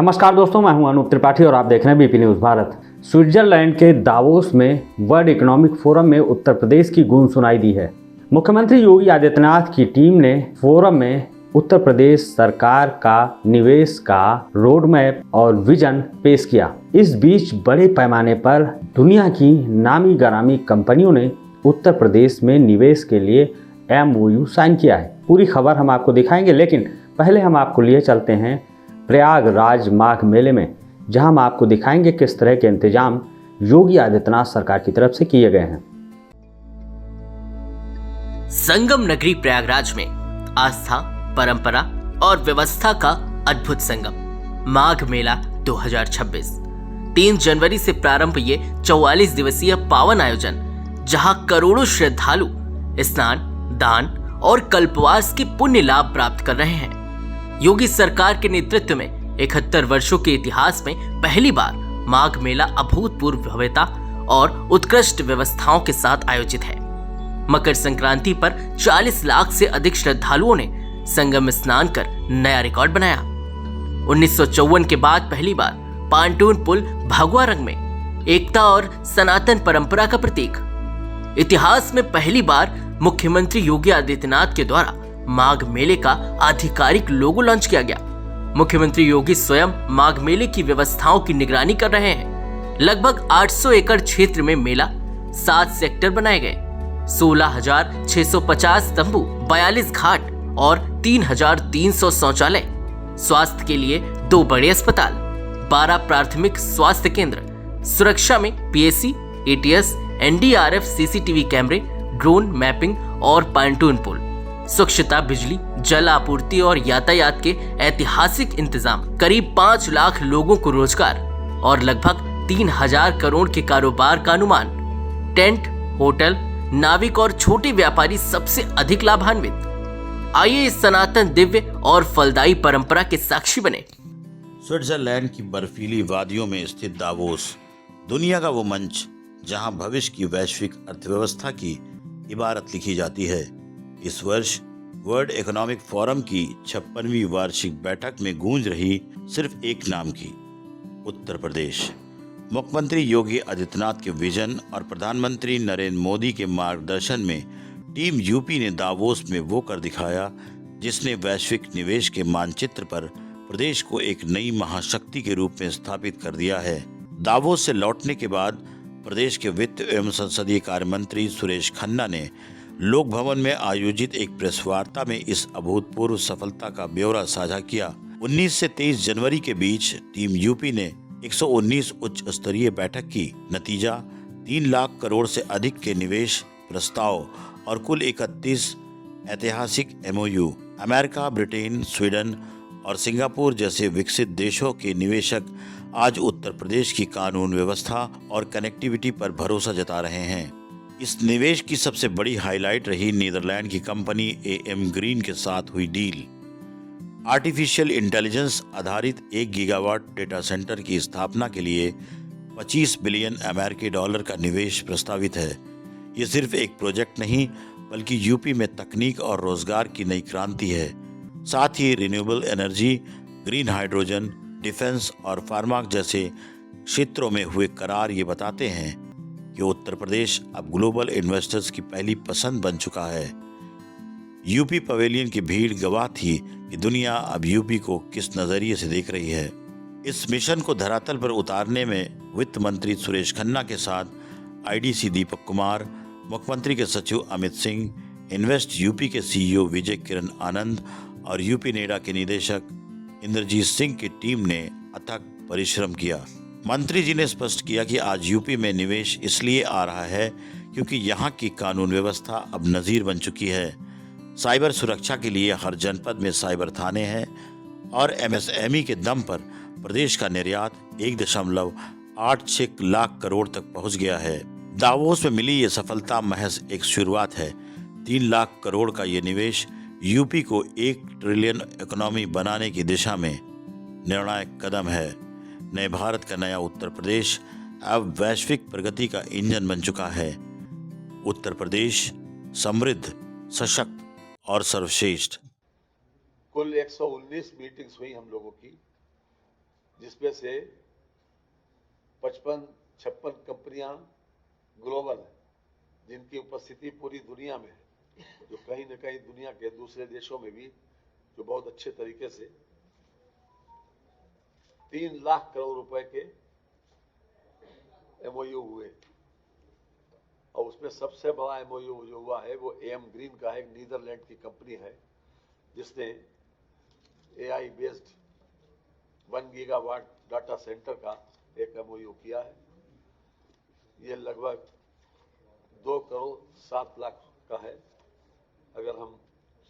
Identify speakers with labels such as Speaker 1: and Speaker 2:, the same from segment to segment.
Speaker 1: नमस्कार दोस्तों, मैं हूं अनूप त्रिपाठी और आप देख रहे हैं बीपी न्यूज़ भारत। स्विट्जरलैंड के दावोस में वर्ल्ड इकोनॉमिक फोरम में उत्तर प्रदेश की गूंज सुनाई दी है। मुख्यमंत्री योगी आदित्यनाथ की टीम ने फोरम में उत्तर प्रदेश सरकार का निवेश का रोड मैप और विजन पेश किया। इस बीच बड़े पैमाने पर दुनिया की नामी गिरामी कंपनियों ने उत्तर प्रदेश में निवेश के लिए MOU साइन किया है। पूरी खबर हम आपको दिखाएंगे, लेकिन पहले हम आपको लिए चलते हैं प्रयागराज माघ मेले में, जहां हम आपको दिखाएंगे किस तरह के इंतजाम योगी आदित्यनाथ सरकार की तरफ से किए गए हैं।
Speaker 2: संगम नगरी प्रयागराज में आस्था, परंपरा और व्यवस्था का अद्भुत संगम माघ मेला 2026 3 जनवरी से प्रारंभ ये 44 दिवसीय पावन आयोजन, जहां करोड़ों श्रद्धालु स्नान, दान और कल्पवास के पुण्य लाभ प्राप्त कर रहे हैं। योगी सरकार के नेतृत्व में 71 वर्षों के इतिहास में पहली बार माघ मेला अभूतपूर्व भव्यता और उत्कृष्ट व्यवस्थाओं के साथ आयोजित है। मकर संक्रांति पर 40 लाख से अधिक श्रद्धालुओं ने संगम स्नान कर नया रिकॉर्ड बनाया। 1954 के बाद पहली बार पांटून पुल भगवा रंग में, एकता और सनातन परंपरा का प्रतीक। इतिहास में पहली बार मुख्यमंत्री योगी आदित्यनाथ के द्वारा माघ मेले का आधिकारिक लोगो लॉन्च किया गया। मुख्यमंत्री योगी स्वयं माघ मेले की व्यवस्थाओं की निगरानी कर रहे हैं। लगभग 800 एकड़ क्षेत्र में मेला, 7 सेक्टर बनाए गए, 16,650 तंबू, 42 घाट और 3,300 शौचालय, स्वास्थ्य के लिए 2 बड़े अस्पताल, 12 प्राथमिक स्वास्थ्य केंद्र, सुरक्षा में PSC, ATS, NDRF, CCTV कैमरे, ड्रोन मैपिंग और पांटून पुल, स्वच्छता, बिजली, जल आपूर्ति और यातायात के ऐतिहासिक इंतजाम, करीब 5 लाख लोगों को रोजगार और लगभग 3,000 करोड़ के कारोबार का अनुमान। टेंट, होटल, नाविक और छोटे व्यापारी सबसे अधिक लाभान्वित। आइए इस सनातन, दिव्य और फलदायी परंपरा के साक्षी बने।
Speaker 3: स्विट्जरलैंड की बर्फीली वादियों में स्थित दावोस दुनिया का वो मंच जहां भविष्य की वैश्विक अर्थव्यवस्था की इबारत लिखी जाती है। इस वर्ष वर्ल्ड इकोनॉमिक फोरम की 56वीं वार्षिक बैठक में गूंज रही सिर्फ एक नाम की, उत्तर प्रदेश। मुख्यमंत्री योगी आदित्यनाथ के विजन और प्रधानमंत्री नरेंद्र मोदी के मार्गदर्शन में टीम यूपी ने दावोस में वो कर दिखाया जिसने वैश्विक निवेश के मानचित्र पर प्रदेश को एक नई महाशक्ति के रूप में स्थापित कर दिया है। दावोस से लौटने के बाद प्रदेश के वित्त एवं संसदीय कार्य मंत्री सुरेश खन्ना ने लोक भवन में आयोजित एक प्रेस वार्ता में इस अभूतपूर्व सफलता का ब्यौरा साझा किया। 19 से 23 जनवरी के बीच टीम यूपी ने 119 उच्च स्तरीय बैठक की। नतीजा 3 लाख करोड़ से अधिक के निवेश प्रस्ताव और कुल 31 ऐतिहासिक MOU। अमेरिका, ब्रिटेन, स्वीडन और सिंगापुर जैसे विकसित देशों के निवेशक आज उत्तर प्रदेश की कानून व्यवस्था और कनेक्टिविटी पर भरोसा जता रहे हैं। इस निवेश की सबसे बड़ी हाईलाइट रही नीदरलैंड की कंपनी AM ग्रीन के साथ हुई डील। आर्टिफिशियल इंटेलिजेंस आधारित 1 गीगावाट डेटा सेंटर की स्थापना के लिए 25 बिलियन अमेरिकी डॉलर का निवेश प्रस्तावित है। ये सिर्फ एक प्रोजेक्ट नहीं, बल्कि यूपी में तकनीक और रोजगार की नई क्रांति है। साथ ही renewable energy, green hydrogen, defence और फार्मा जैसे क्षेत्रों में हुए करार ये बताते हैं कि उत्तर प्रदेश अब ग्लोबल इन्वेस्टर्स की पहली पसंद बन चुका है। यूपी पवेलियन की भीड़ गवाह थी कि दुनिया अब यूपी को किस नजरिए से देख रही है। इस मिशन को धरातल पर उतारने में वित्त मंत्री सुरेश खन्ना के साथ IDC दीपक कुमार, मुख्यमंत्री के सचिव अमित सिंह, इन्वेस्ट यूपी के CEO विजय किरण आनंद और यूपी नेडा के निदेशक इंद्रजीत सिंह की टीम ने अथक परिश्रम किया। मंत्री जी ने स्पष्ट किया कि आज यूपी में निवेश इसलिए आ रहा है क्योंकि यहाँ की कानून व्यवस्था अब नज़ीर बन चुकी है। साइबर सुरक्षा के लिए हर जनपद में साइबर थाने हैं और MSME के दम पर प्रदेश का निर्यात 1.86 लाख करोड़ तक पहुँच गया है। दावोस में मिली ये सफलता महज एक शुरुआत है। 3 लाख करोड़ का ये निवेश यूपी को 1 ट्रिलियन इकोनॉमी बनाने की दिशा में निर्णायक कदम है। नए भारत का नया उत्तर प्रदेश अब वैश्विक प्रगति का इंजन बन चुका है। उत्तर प्रदेश समृद्ध, सशक्त और सर्वश्रेष्ठ।
Speaker 4: कुल 119 मीटिंग्स हुई हम लोगों की, जिसमें से 55-56 कंपनियां ग्लोबल हैं, जिनकी उपस्थिति पूरी दुनिया में है, जो कहीं न कहीं दुनिया के दूसरे देशों में भी जो बहुत अच्छे तरीके से 3 लाख करोड़ रुपए के एमओयू हुए। और उसमें सबसे बड़ा एमओयू जो हुआ है वो AM ग्रीन का है, एक नीदरलैंड की कंपनी है, जिसने AI based 1 gigawatt data centre का एक एमओयू किया है। ये लगभग 2 करोड़ 7 लाख का है। अगर हम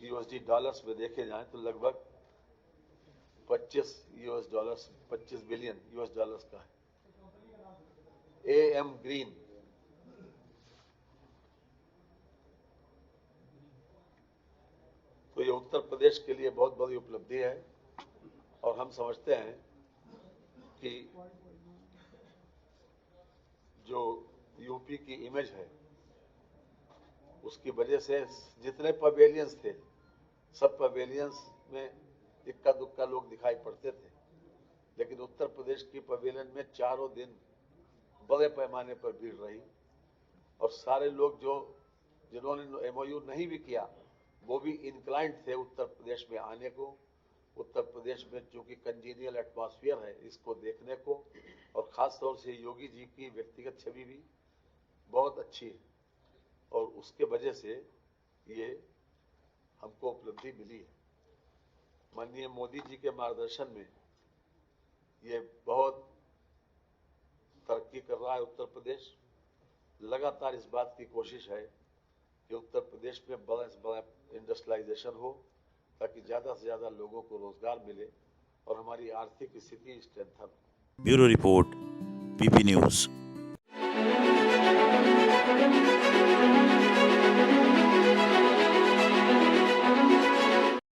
Speaker 4: USD डॉलर्स में देखे जाएं तो लगभग 25 बिलियन US डॉलर्स का है। AM ग्रीन तो ये उत्तर प्रदेश के लिए बहुत बड़ी उपलब्धि है और हम समझते हैं कि जो यूपी की इमेज है उसकी वजह से जितने पवेलियंस थे सब पवेलियंस में इक्का दुक्का लोग दिखाई पड़ते थे, लेकिन उत्तर प्रदेश की पवेलियन में चारों दिन बड़े पैमाने पर भीड़ रही और सारे लोग जिन्होंने एमओयू नहीं भी किया वो भी इंक्लाइंड थे उत्तर प्रदेश में आने को। उत्तर प्रदेश में जो कि कंजीनियल एटमॉस्फेयर है इसको देखने को, और खास तौर से योगी जी की व्यक्तिगत छवि भी बहुत अच्छी है और उसके वजह से ये हमको उपलब्धि मिली है। माननीय मोदी जी के मार्गदर्शन में ये बहुत तरक्की कर रहा है उत्तर प्रदेश। लगातार इस बात की कोशिश है कि उत्तर प्रदेश में बड़ा से बड़ा इंडस्ट्रियलाइजेशन हो ताकि ज़्यादा से ज़्यादा लोगों को रोजगार मिले और हमारी आर्थिक स्थिति स्ट्रेंथन हो।
Speaker 3: Bureau report, PP news.